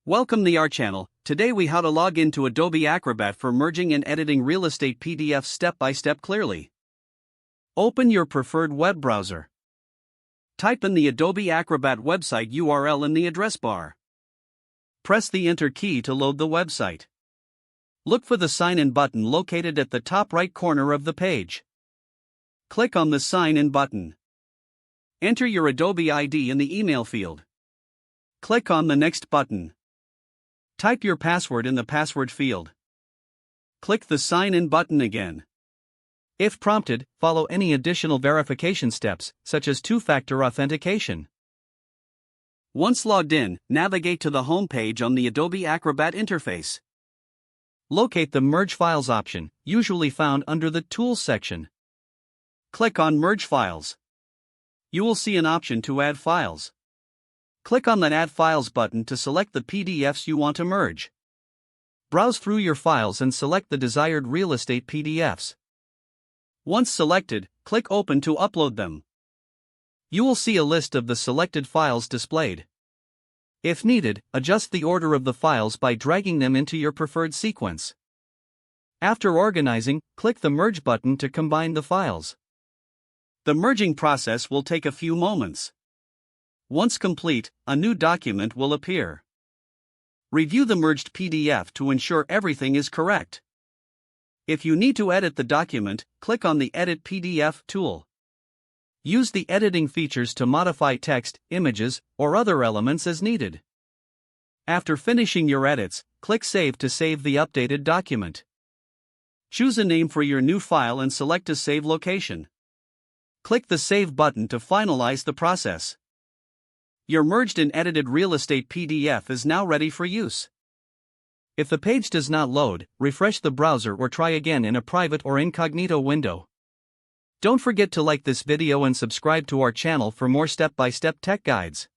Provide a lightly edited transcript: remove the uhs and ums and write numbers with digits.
Welcome to our channel. Today we how to log into Adobe Acrobat for merging and editing real estate PDFs step by step clearly. Open your preferred web browser. Type in the Adobe Acrobat website URL in the address bar. Press the Enter key to load the website. Look for the Sign In button located at the top right corner of the page. Click on the Sign In button. Enter your Adobe ID in the email field. Click on the Next button. Type your password in the password field. Click the Sign In button again. If prompted, follow any additional verification steps, such as two-factor authentication. Once logged in, navigate to the home page on the Adobe Acrobat interface. Locate the Merge Files option, usually found under the Tools section. Click on Merge Files. You will see an option to add files. Click on the Add Files button to select the PDFs you want to merge. Browse through your files and select the desired real estate PDFs. Once selected, click Open to upload them. You will see a list of the selected files displayed. If needed, adjust the order of the files by dragging them into your preferred sequence. After organizing, click the Merge button to combine the files. The merging process will take a few moments. Once complete, a new document will appear. Review the merged PDF to ensure everything is correct. If you need to edit the document, click on the Edit PDF tool. Use the editing features to modify text, images, or other elements as needed. After finishing your edits, click Save to save the updated document. Choose a name for your new file and select a save location. Click the Save button to finalize the process. Your merged and edited real estate PDF is now ready for use. If the page does not load, refresh the browser or try again in a private or incognito window. Don't forget to like this video and subscribe to our channel for more step-by-step tech guides.